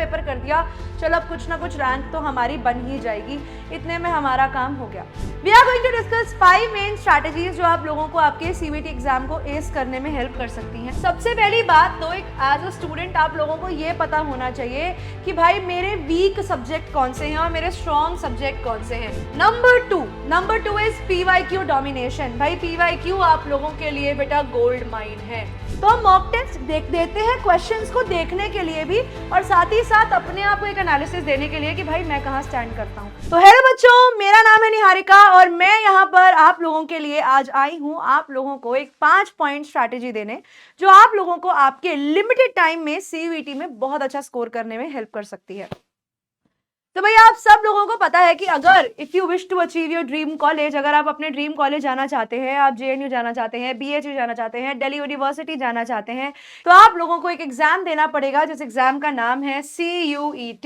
Paper कर दिया, चलो अब कुछ ना कुछ रैंक तो हमारी बन ही जाएगी, इतने में हमारा काम हो गया। We are going to discuss 5 main strategies जो आप लोगों को आपके सीबीटी एग्जाम को एस करने में हेल्प कर सकती हैं। सबसे पहली बात तो एक एज अ स्टूडेंट आप लोगों को ये पता होना चाहिए कि भाई मेरे वीक सब्जेक्ट कौन से हैं और मेरे स्ट्रॉन्ग सब्जेक्ट कौन से हैं। Number two is PYQ domination. भाई पीवाईक्यू आप लोगों के लिए बेटा गोल्ड माइन है। तो हम मॉक टेस्ट देते हैं क्वेश्चंस को देखने के लिए भी और साथ ही साथ अपने आप को एक एनालिसिस देने के लिए कि भाई मैं कहाँ स्टैंड करता हूँ। तो हेलो बच्चों, मेरा नाम है निहारिका और मैं यहाँ पर आप लोगों के लिए आज आई हूँ आप लोगों को एक 5 पॉइंट स्ट्रैटेजी देने जो आप लोगों को आपके लिमिटेड टाइम में सीयूईटी में बहुत अच्छा स्कोर करने में हेल्प कर सकती है। तो भाई आप सब लोगों को पता है कि अगर if you wish to achieve your dream college, अगर आप अपने ड्रीम कॉलेज जाना चाहते हैं, आप जेएनयू जाना चाहते हैं, बीएचयू जाना चाहते हैं, दिल्ली यूनिवर्सिटी जाना चाहते हैं, तो आप लोगों को एक एग्जाम देना पड़ेगा जिस एग्जाम का नाम है CUET।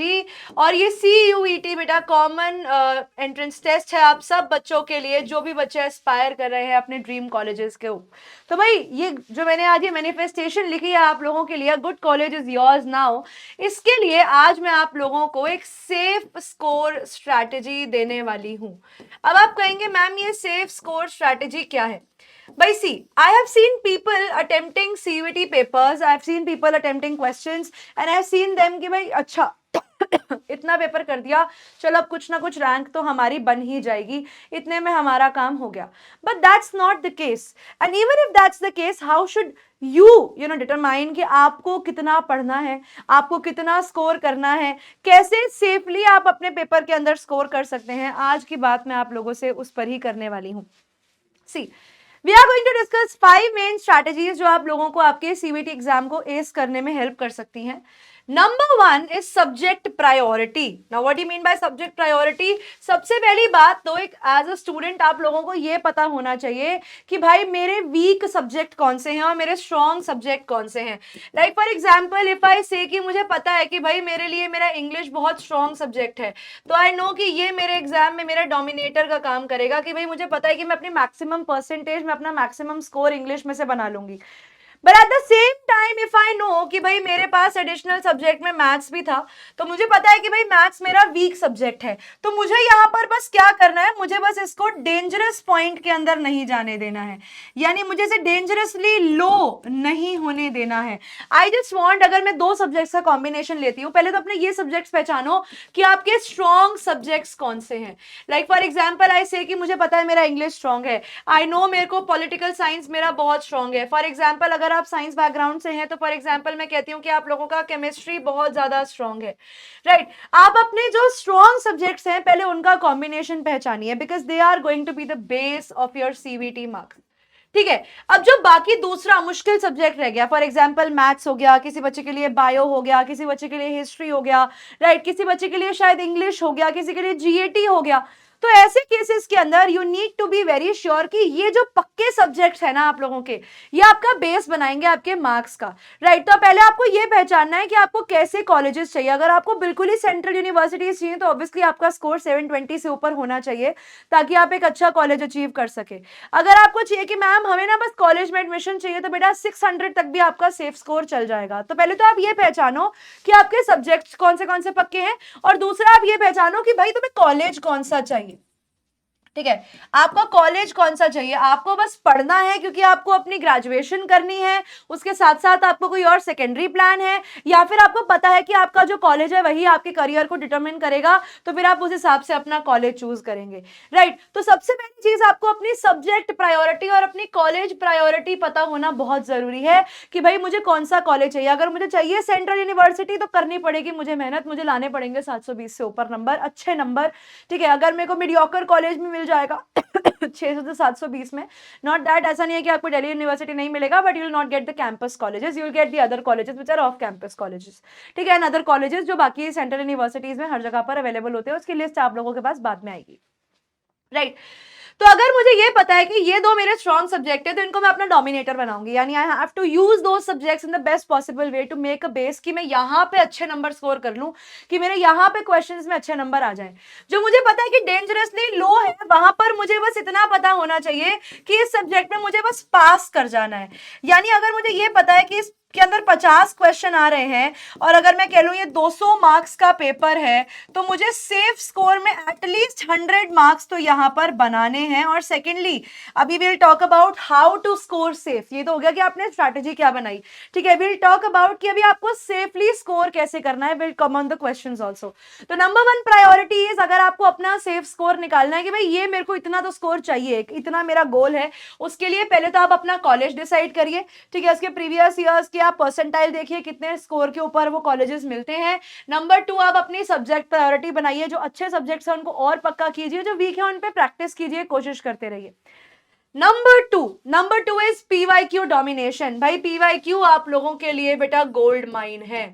और ये CUET बेटा कॉमन एंट्रेंस टेस्ट है आप सब बच्चों के लिए जो भी बच्चे एस्पायर कर रहे हैं अपने ड्रीम कॉलेजेस के। तो भाई ये जो मैंने आज ये मैनिफेस्टेशन लिखी है आप लोगों के लिए, good college is yours now, इसके लिए आज मैं आप लोगों को एक सेफ स्कोर स्ट्रैटेजी देने वाली हूं। अब आप कहेंगे मैम ये सेफ स्कोर स्ट्रैटेजी क्या है? भाई सी, I have seen people attempting CUET papers, I have seen people attempting questions and I have seen them कि भाई अच्छा इतना पेपर कर दिया, चलो अब कुछ ना कुछ रैंक तो हमारी बन ही जाएगी, इतने में हमारा काम हो गया। But that's not the case and even if that's the case, how should you know determine कि आपको कितना पढ़ना है, आपको कितना स्कोर करना है, कैसे सेफली आप अपने पेपर के अंदर स्कोर कर सकते हैं। आज की बात मैं आप लोगों से उस पर ही करने वाली हूँ। See, we are going to discuss 5 main strategies जो आप लोगों को आपके सीबीटी एग्जाम को एस करने में हेल्प कर सकती हैं। Number 1 is subject priority. Now what do you mean by subject priority? सबसे पहली बात तो एक एज अ स्टूडेंट आप लोगों को ये पता होना चाहिए कि भाई मेरे वीक सब्जेक्ट कौन से हैं और मेरे स्ट्रॉन्ग सब्जेक्ट कौन से हैं। Like for example if I से कि मुझे पता है कि भाई मेरे लिए मेरा इंग्लिश बहुत स्ट्रॉन्ग सब्जेक्ट है, तो आई नो कि ये मेरे एग्जाम में मेरा डोमिनेटर का काम करेगा कि भाई मुझे पता है कि मैं अपनी मैक्सिमम परसेंटेज में अपना मैक्सिमम स्कोर इंग्लिश में से बना लूंगी। But at the same time if I know कि भाई मेरे पास एडिशनल सब्जेक्ट में मैथ्स भी था, तो मुझे पता है कि भाई मैथ्स मेरा वीक सब्जेक्ट है, तो मुझे यहाँ पर बस क्या करना है, मुझे बस इसको डेंजरस पॉइंट के अंदर नहीं जाने देना है, यानी मुझे इसे डेंजरसली लो नहीं होने देना है। आई जस्ट वॉन्ट, अगर मैं 2 सब्जेक्ट्स का कॉम्बिनेशन लेती हूँ, पहले तो अपने ये सब्जेक्ट्स पहचानो कि आपके स्ट्रॉन्ग सब्जेक्ट्स कौन से हैं। लाइक फॉर एग्जाम्पल आई से कि मुझे पता है मेरा इंग्लिश स्ट्रॉन्ग है, आई नो मेरे को पॉलिटिकल साइंस मेरा बहुत स्ट्रॉन्ग है। फॉर एग्जाम्पल अगर आप साइंस बैकग्राउंड से हैं तो फॉर एग्जांपल मैं कहती हूं कि आप लोगों का केमिस्ट्री बहुत ज्यादा स्ट्रांग है, राइट। आप अपने जो स्ट्रॉन्ग सब्जेक्ट्स हैं पहले उनका कॉम्बिनेशन पहचानिए because they are going to be the base of your CBT marks, ठीक है। अब जो बाकी दूसरा मुश्किल सब्जेक्ट रह गया, फॉर एग्जांपल मैथ्स हो गया, किसी बच्चे के लिए बायो हो गया, किसी बच्चे के लिए हिस्ट्री हो गया, राइट, किसी बच्चे के लिए शायद इंग्लिश हो गया, किसी के लिए जीएटी हो गया, तो ऐसे केसेस के अंदर you need to be very sure कि ये जो पक्के सब्जेक्ट्स है ना आप लोगों के, ये आपका बेस बनाएंगे आपके मार्क्स का, राइट। तो पहले आपको ये पहचानना है कि आपको कैसे कॉलेजेस चाहिए। अगर आपको बिल्कुल ही सेंट्रल यूनिवर्सिटीज चाहिए तो ऑब्वियसली आपका स्कोर 720 से ऊपर होना चाहिए ताकि आप एक अच्छा कॉलेज अचीव कर सके। अगर आपको चाहिए कि मैम हमें ना बस कॉलेज में एडमिशन चाहिए, तो बेटा 600 तक भी आपका सेफ स्कोर चल जाएगा। तो पहले तो आप ये पहचानो कि आपके सब्जेक्ट्स कौन से पक्के हैं, और दूसरा आप ये पहचानो कि भाई तुम्हें कॉलेज कौन सा चाहिए, ठीक है। आपका कॉलेज कौन सा चाहिए, आपको बस पढ़ना है क्योंकि आपको अपनी ग्रेजुएशन करनी है, उसके साथ साथ आपको कोई और सेकेंडरी प्लान है, या फिर आपको पता है कि आपका जो कॉलेज है वही आपके करियर को डिटरमिन करेगा, तो फिर आप उस हिसाब से अपना कॉलेज चूज करेंगे, राइट। तो सबसे पहली चीज आपको अपनी सब्जेक्ट प्रायोरिटी और अपनी कॉलेज प्रायोरिटी पता होना बहुत जरूरी है कि भाई मुझे कौन सा कॉलेज चाहिए। अगर मुझे चाहिए सेंट्रल यूनिवर्सिटी तो करनी पड़ेगी मुझे मेहनत, मुझे लाने पड़ेंगे 720 से ऊपर नंबर, अच्छे नंबर, ठीक है। अगर मेरे को मीडियोकर कॉलेज में जाएगा 600 से 720 में, नॉट दैट, ऐसा नहीं है कि आपको दिल्ली यूनिवर्सिटी नहीं मिलेगा, but you will not get the campus colleges, you will get the other colleges which are off campus colleges, ठीक है, एंड अदर कॉलेजेस जो बाकी सेंट्रल यूनिवर्सिटीज में हर जगह पर अवेलेबल होते हैं, उसकी लिस्ट आप लोगों के पास बाद में आएगी, राइट। तो अगर मुझे ये पता है कि ये 2 मेरे स्ट्रॉन्ग सब्जेक्ट है तो इनको मैं अपना डोमिनेटर बनाऊंगी, यानी I have to use those subjects in the best possible way to make a base कि मैं यहाँ पे अच्छे नंबर स्कोर कर लूं, कि मेरे यहाँ पे क्वेश्चंस में अच्छे नंबर आ जाए। जो मुझे पता है कि डेंजरसली लो है, वहां पर मुझे बस इतना पता होना चाहिए कि इस सब्जेक्ट में मुझे बस पास कर जाना है। यानी अगर मुझे ये पता है कि इस के अंदर 50 क्वेश्चन आ रहे हैं और अगर मैं कह लूं ये 200 मार्क्स का पेपर है तो मुझे सेफ स्कोर में एटलीस्ट 100 मार्क्स तो यहां पर बनाने हैं। और सेकेंडली अभी will talk about how to score safe. ये तो हो गया कि आपने स्ट्रैटेजी क्या बनाई, ठीक है। विल टॉक अबाउट कि अभी आपको सेफली स्कोर कैसे करना है, will come on the questions also. तो नंबर 1 प्रायोरिटी इज, अगर आपको अपना सेफ स्कोर निकालना है कि भाई ये मेरे को इतना तो स्कोर चाहिए, इतना मेरा गोल है, उसके लिए पहले तो आप अपना कॉलेज डिसाइड करिए, ठीक है। उसके प्रीवियस ईयर्स की आप परसेंटाइल देखिए कितने स्कोर के ऊपर वो कॉलेजेस मिलते हैं। नंबर 2 आप अपनी सब्जेक्ट प्रायोरिटी बनाइए, जो अच्छे सब्जेक्ट्स हैं उनको और पक्का कीजिए, जो वीक है उन पे प्रैक्टिस कीजिए, कोशिश करते रहिए। Number two is PYQ domination. भाई पीवाईक्यू आप लोगों के लिए बेटा गोल्ड माइन है।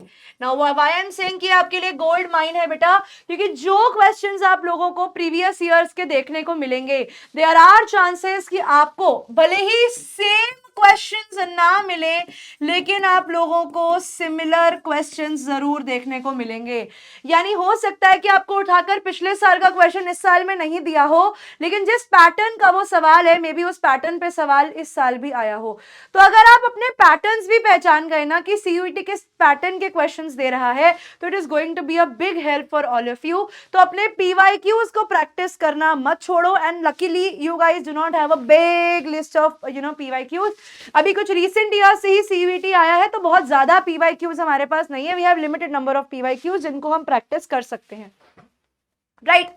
Now why I am saying कि आपके लिए गोल्ड माइन है बेटा, क्योंकि जो क्वेश्चंस आप लोगों को प्रीवियस ईयर्स के देखने को मिलेंगे, देयर आर चांसेस कि आपको भले ही सेम क्वेश्चंस ना मिले लेकिन आप लोगों को सिमिलर क्वेश्चंस जरूर देखने को मिलेंगे। यानी हो सकता है कि आपको उठाकर पिछले साल का क्वेश्चन इस साल में नहीं दिया हो, लेकिन जिस पैटर्न का वो सवाल है मे बी उस पैटर्न पे सवाल इस साल भी आया हो। तो अगर आप अपने पैटर्न्स भी पहचान गए ना कि सीयूईटी किस पैटर्न के क्वेश्चंस दे रहा है, तो it is going to be a big help for all of you. तो अपने पीवाईक्यूज को प्रैक्टिस करना मत छोड़ो। And luckily you guys do not have a big list of PYQs. अभी कुछ रीसेंट ईयर से ही सीयूईटी आया है तो बहुत ज्यादा पीवाईक्यूज हमारे पास नहीं है। We have limited number of PYQs जिनको हम प्रैक्टिस कर सकते हैं, right.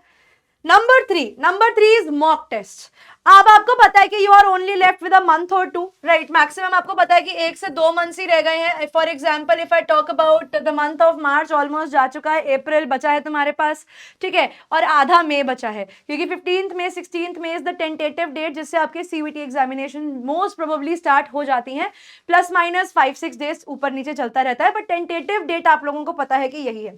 Number three is mock test. अब आपको पता है कि you are only left with a month और 2, राइट। मैक्सिमम आपको पता है कि 1 से 2 मंथ्स ही रह गए हैं। For example if I talk about the month of March almost जा चुका है, अप्रैल बचा है तुम्हारे पास, ठीक है, और आधा मई बचा है, क्योंकि 15th May 16th May is the tentative date जिससे आपके CUET examination most probably start हो जाती हैं। प्लस माइनस 5-6 डेज ऊपर नीचे चलता रहता है, बट टेंटेटिव डेट आप लोगों को पता है कि यही है।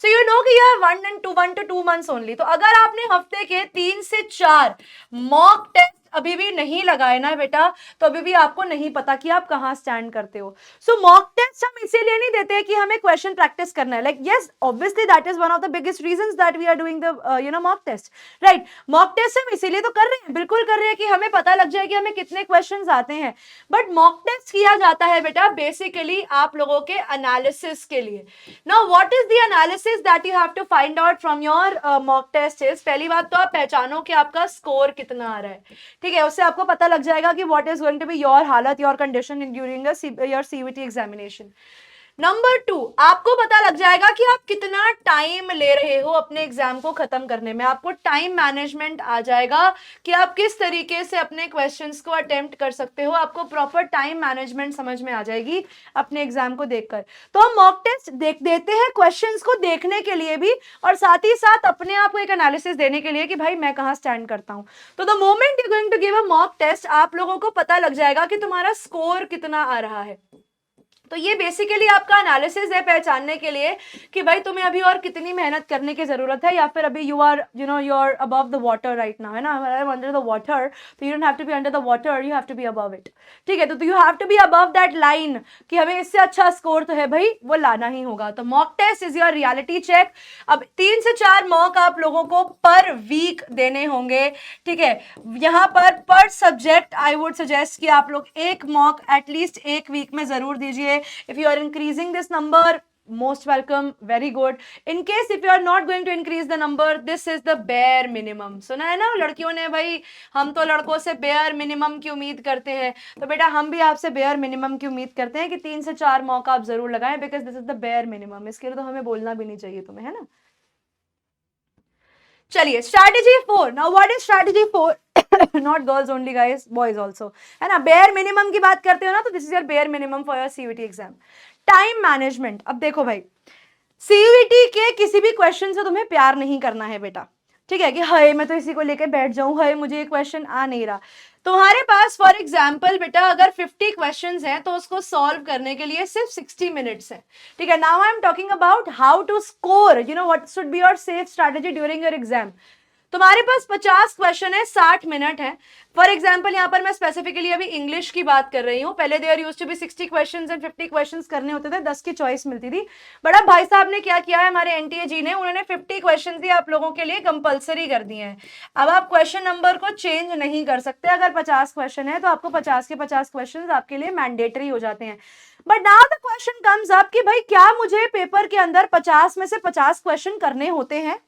सो यू नो कि you have 1 to 2 months only. तो अगर आपने हफ्ते के 3 से 4 मॉक टेस्ट अभी भी नहीं लगाए ना बेटा, तो अभी भी आपको नहीं पता कि आप कहां स्टैंड करते हो। सो मॉक टेस्ट हम इसीलिए नहीं देते कि हमें क्वेश्चन प्रैक्टिस करना है। Like yes obviously that is one of the biggest reasons that we are doing the mock test, right. Mock test हम इसीलिए तो कर रहे हैं, बिल्कुल कर रहे हैं कि हमें पता लग जाए कि हमें कितने क्वेश्चंस आते हैं। बट मॉक टेस्ट किया जाता है बेटा बेसिकली आप लोगों के एनालिसिस के लिए। Now what is the analysis that you have to find out from your mock test is, पहली बात तो आप पहचानो कि आपका स्कोर कितना आ रहा है, ठीक है। उससे आपको पता लग जाएगा कि what is going to be your हालत, your condition during your CUET examination. Number 2, आपको पता लग जाएगा कि आप कितना टाइम ले रहे हो अपने एग्जाम को खत्म करने में। आपको टाइम मैनेजमेंट आ जाएगा कि आप किस तरीके से अपने क्वेश्चंस को अटेम्प्ट कर सकते हो। आपको प्रॉपर टाइम मैनेजमेंट समझ में आ जाएगी अपने एग्जाम को देखकर। तो हम मॉक टेस्ट देते हैं क्वेश्चंस को देखने के लिए भी और साथ ही साथ अपने आप को एक एनालिसिस देने के लिए कि भाई मैं कहां स्टैंड करता हूं। तो the moment you going to give a mock test आप लोगों को पता लग जाएगा कि तुम्हारा स्कोर कितना आ रहा है। तो ये बेसिकली आपका एनालिसिस है पहचानने के लिए कि भाई तुम्हें अभी और कितनी मेहनत करने की जरूरत है, या फिर अभी you are above the water right now, है ना। अंडर द वाटर तो you don't have to be under the water, you have to be above it, ठीक है। तो you have to be above that line कि हमें इससे अच्छा स्कोर तो है भाई वो लाना ही होगा। तो mock test is your reality check. अब 3 से 4 मॉक आप लोगों को पर वीक देने होंगे, ठीक है। यहाँ पर सब्जेक्ट आई वुड सजेस्ट कि आप लोग एक मॉक एटलीस्ट एक वीक में जरूर दीजिए। If you are increasing this number, most welcome, very good. In case if you are not going to increase the number, this is the bare minimum. सुना है ना लड़कियों ने, भाई हम तो लड़कों से bare minimum की उम्मीद करते हैं, तो बेटा हम भी आपसे bare minimum की उम्मीद करते हैं कि 3 से 4 मौका आप जरूर लगाएं, because this is the bare minimum. इसके लिए तो हमें बोलना भी नहीं चाहिए तुम्हें, है ना। चलिए strategy 4. Now what is strategy 4? Not girls only guys, boys also, है ना। bare minimum की बात करते हो ना, तो this is your bare minimum for your CUET exam. Time management. अब देखो भाई सीयूईटी के किसी भी क्वेश्चन से तुम्हें प्यार नहीं करना है बेटा, ठीक है, कि हाय मैं तो इसी को लेकर बैठ जाऊं, हाय मुझे ये क्वेश्चन आ नहीं रहा। तुम्हारे पास फॉर एग्जाम्पल बेटा अगर 50 क्वेश्चंस हैं तो उसको सॉल्व करने के लिए सिर्फ 60 मिनट्स है, ठीक है। Now I am talking about how to score, what should be your safe strategy during your exam. तुम्हारे पास 50 क्वेश्चन है, 60 मिनट है। फॉर एग्जाम्पल यहाँ पर मैं स्पेसिफिकली अभी इंग्लिश की बात कर रही हूँ। पहले there used to be 60 questions and 50 questions करने होते थे, 10 की चॉइस मिलती थी। बट अब भाई साहब ने क्या किया है, हमारे एनटीए जी ने, उन्होंने 50 क्वेश्चन ही आप लोगों के लिए कंपलसरी कर दिए हैं। अब आप क्वेश्चन नंबर को चेंज नहीं कर सकते। अगर 50 क्वेश्चन है तो आपको 50 के 50 क्वेश्चन आपके लिए मैंडेटरी हो जाते हैं। But now the question comes up कि भाई क्या मुझे पेपर के अंदर 50 में से 50 क्वेश्चन करने होते हैं?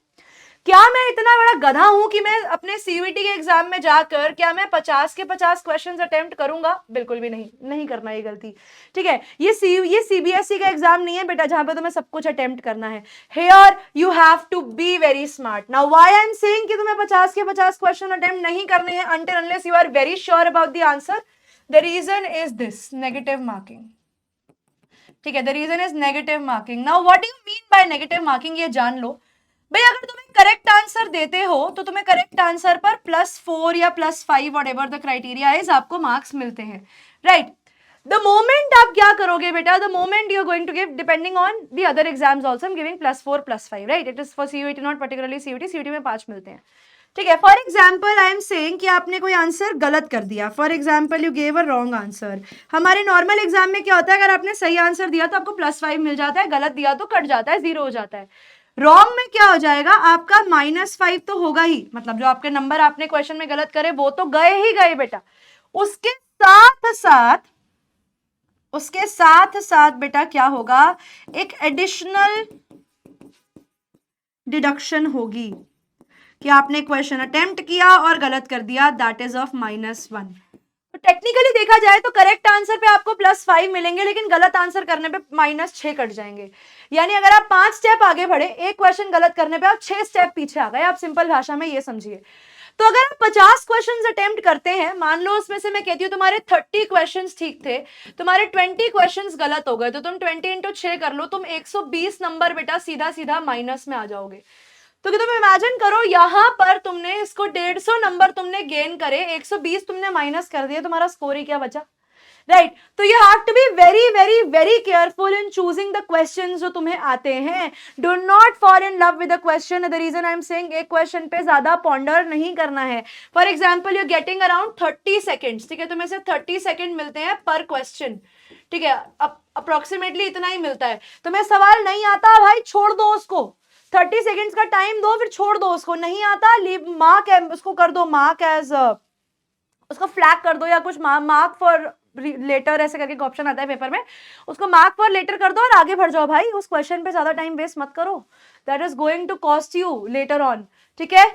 क्या मैं इतना बड़ा गधा हूं कि मैं अपने सीयूईटी के एग्जाम में जाकर क्या मैं 50 के 50 क्वेश्चंस अटेम्प्ट करूंगा? बिल्कुल भी नहीं, नहीं करना ये गलती, ठीक है। ये सीबीएसई का एग्जाम नहीं है बेटा जहां पे तुम्हें सब कुछ अटेम्प्ट करना है। Here you have to be very smart. Now why I am saying कि तुम्हें 50 के 50 क्वेश्चन अटेम्प्ट नहीं करने हैं until unless you are very sure about the answer. The reason is this, negative marking, ठीक है। The reason is negative marking. Now what do you mean by negative marking, ये जान लो भाई। अगर तुम्हें करेक्ट आंसर देते हो तो तुम्हें करेक्ट आंसर पर +4 या +5 व्हाटएवर द क्राइटेरिया इज आपको मार्क्स मिलते हैं, राइट। द मोमेंट आप क्या करोगे बेटा, the moment you are going to give depending on the other exams also, I am giving +4 +5, right. It is for CUET, not particularly CUET. CUET में 5 मिलते हैं, ठीक है। For example I am saying कि आपने कोई आंसर गलत कर दिया, for example you gave a wrong answer. हमारे नॉर्मल एग्जाम में क्या होता है, अगर आपने सही आंसर दिया तो आपको +5 मिल जाता है, गलत दिया तो कट जाता है, 0 हो जाता है। रॉन्ग में क्या हो जाएगा, आपका -5 तो होगा ही, मतलब जो आपके नंबर आपने क्वेश्चन में गलत करे वो तो गए ही गए बेटा। उसके साथ साथ बेटा क्या होगा, एक एडिशनल डिडक्शन होगी कि आपने क्वेश्चन अटेम्प्ट किया और गलत कर दिया, दैट इज ऑफ -1। तो टेक्निकली देखा जाए तो करेक्ट आंसर पे आपको +5 मिलेंगे, लेकिन गलत आंसर करने पे -6 कट जाएंगे। यानी अगर आप 5 स्टेप आगे बढ़े, एक क्वेश्चन गलत करने पे आप 6 स्टेप पीछे आ गए। आप सिंपल भाषा में ये समझिए। तो अगर आप 50 क्वेश्चंस अटेम्प्ट करते हैं, मान लो उसमें से मैं कहती हूँ तुम्हारे 30 क्वेश्चंस ठीक थे, तुम्हारे 20 क्वेश्चंस गलत हो गए, तो तुम 20 × 6 कर लो, तुम 120 नंबर बेटा सीधा सीधा माइनस में आ जाओगे। तो तुम इमेजिन करो, यहां पर तुमने इसको 150 नंबर तुमने गेन करे, 120 तुमने माइनस कर दिया, तुम्हारा स्कोर ही क्या बचा, राइट। तो you have to be very very very careful in choosing the questions जो तुम्हें आते हैं। Do not fall in love with the question. The reason I am saying, एक क्वेश्चन पे ज्यादा पॉन्डर नहीं करना है। For example you getting around 30 seconds, ठीक है, तुम्हें से 30 सेकेंड मिलते हैं पर क्वेश्चन, ठीक है, अप्रोक्सीमेटली इतना ही मिलता है। तुम्हें सवाल नहीं आता भाई, छोड़ दो उसको, 30 सेकेंड्स का टाइम दो, फिर छोड़ दो उसको। नहीं आता, लीव मार्क, उसको कर दो मार्क एज, उसको फ्लैग कर दो, या कुछ मार्क फॉर लेटर ऐसे करके ऑप्शन आता है पेपर में, उसको मार्क फॉर लेटर कर दो और आगे बढ़ जाओ भाई। उस क्वेश्चन पे ज्यादा टाइम वेस्ट मत करो, that is going to cost you later on, ठीक है।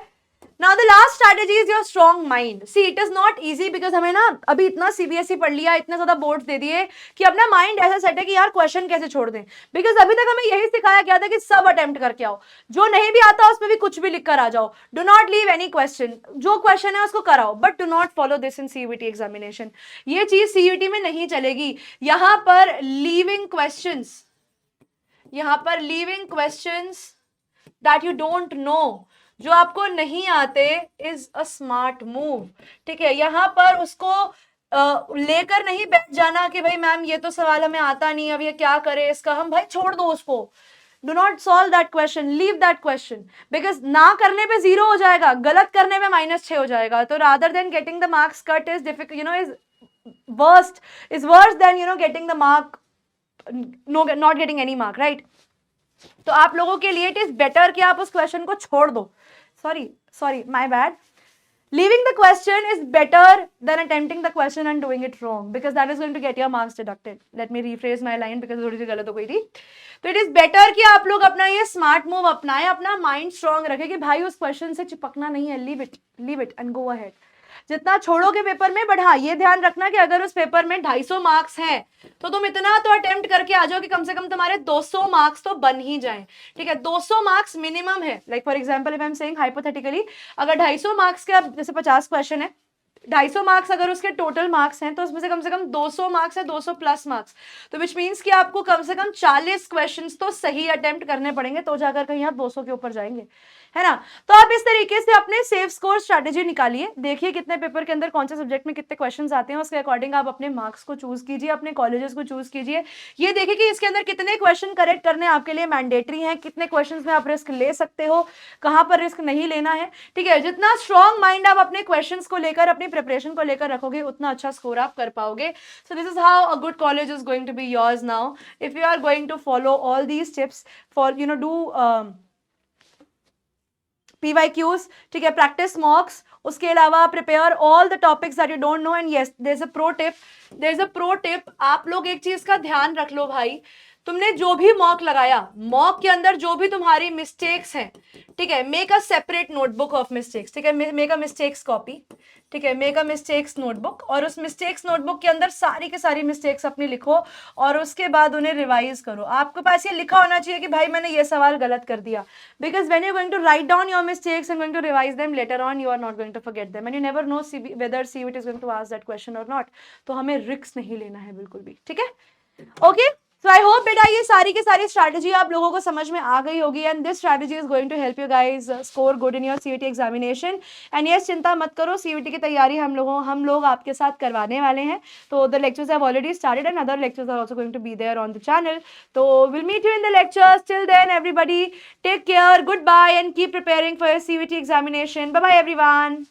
Now the last strategy is your strong mind. See, it is not easy because हमें ना अभी इतना सीबीएसई पढ़ लिया, इतने ज्यादा बोर्ड्स दे दिए कि अपना माइंड ऐसा सेट है कि यार क्वेश्चन कैसे छोड़ दें। बिकॉज अभी तक हमें यही सिखाया गया था कि सब अटेम्प्ट करके आओ, जो नहीं भी आता उसमें भी कुछ भी लिख कर आ जाओ, do not leave any question, जो क्वेश्चन है उसको कराओ, but do not follow this in CUET examination. ये चीज सीयूईटी में नहीं चलेगी। यहां पर leaving questions that you don't no, जो आपको नहीं आते, इज अ स्मार्ट मूव, ठीक है। यहां पर उसको लेकर नहीं बैठ जाना कि भाई मैम ये तो सवाल हमें आता नहीं, अब ये क्या करे इसका हम, भाई छोड़ दो उसको। Do not solve that question, leave that question, because ना करने पे 0 हो जाएगा, गलत करने पे -6 हो जाएगा। तो rather than getting the marks cut is difficult, you know, is worse than you know getting the mark, not getting any mark, right. तो आप लोगों के लिए इट इज बेटर कि आप उस क्वेश्चन को छोड़ दो। Sorry, my bad. Leaving the question is better than attempting the question and doing it wrong, because that is going to get your marks deducted. Let me rephrase my line because थोड़ी सी गलत हो गई थी। तो it is better कि आप लोग अपना ये स्मार्ट मूव अपनाएं, अपना माइंड स्ट्रॉन्ग रखें कि भाई उस क्वेश्चन से चिपकना नहीं है, leave it and go ahead। जितना छोड़ोगे पेपर में, बट हाँ ये ध्यान रखना कि अगर उस पेपर में 250 मार्क्स हैं तो तुम इतना तो अटेम्प्ट करके आ जाओ कि कम से कम तुम्हारे 200 मार्क्स तो बन ही जाए, ठीक है। 200 मार्क्स मिनिमम है। Like for example if I am saying hypothetically, अगर 250 मार्क्स के, जैसे 50 क्वेश्चन है, 250 मार्क्स अगर उसके टोटल मार्क्स हैं, तो उसमें से कम 200 मार्क्स है, 200+ मार्क्स, तो विच मीन्स कि आपको कम से कम 40 क्वेश्चंस तो सही अटेम्प्ट करने पड़ेंगे, तो जाकर कहीं आप 200 के ऊपर जाएंगे, है ना। तो आप इस तरीके से अपने सेफ स्कोर स्ट्रैटेजी निकालिए, देखिए कितने पेपर के अंदर कौन से सब्जेक्ट में कितने क्वेश्चंस आते हैं, उसके अकॉर्डिंग आप अपने मार्क्स को चूज कीजिए, अपने कॉलेजेस को चूज कीजिए। ये देखिए कि इसके अंदर कितने क्वेश्चन करेक्ट करने आपके लिए मैंडेटरी हैं, कितने क्वेश्चन में आप रिस्क ले सकते हो, कहां पर रिस्क नहीं लेना है, ठीक है। जितना स्ट्रॉन्ग माइंड आप अपने क्वेश्चन को लेकर, अपनी प्रिपरेशन को लेकर रखोगे, उतना अच्छा स्कोर आप कर पाओगे। So this is how a good college is going to be yours now if you are going to follow all these tips for, you know, do PYQs, ठीक है, प्रैक्टिस मॉक्स, उसके अलावा prepare all the topics that you don't know. And yes, there is a pro tip, आप लोग एक चीज का ध्यान रख लो भाई, तुमने जो भी मॉक लगाया, मॉक के अंदर जो भी तुम्हारी मिस्टेक्स हैं, ठीक है, make a separate notebook of mistakes, ठीक है, मेक अ मिस्टेक्स कॉपी, ठीक है, मेक अ मिस्टेक्स नोटबुक, और उस मिस्टेक्स नोटबुक के अंदर सारी के सारी मिस्टेक्स अपनी लिखो और उसके बाद उन्हें रिवाइज करो। आपके पास ये लिखा होना चाहिए कि भाई मैंने ये सवाल गलत कर दिया, because when you going to write down your mistakes and going to revise them later on, you are not going to forget them and you never know whether CUET is going to ask that question और not. तो हमें risk नहीं लेना है बिल्कुल भी, ठीक है, ओके। So I hope बेटा ये सारी की सारी स्ट्रैटेजी आप लोगों को समझ में आ गई होगी, and this strategy is going to help you guys score good in your CUET examination. And yes, चिंता मत करो, सीयूईटी की तैयारी हम लोग आपके साथ करवाने वाले हैं। तो the lectures have already started and other lectures are also going to be there on the channel. तो will meet you in the lectures, till then everybody take care, good bye and keep preparing for your CUET examination. Bye bye everyone.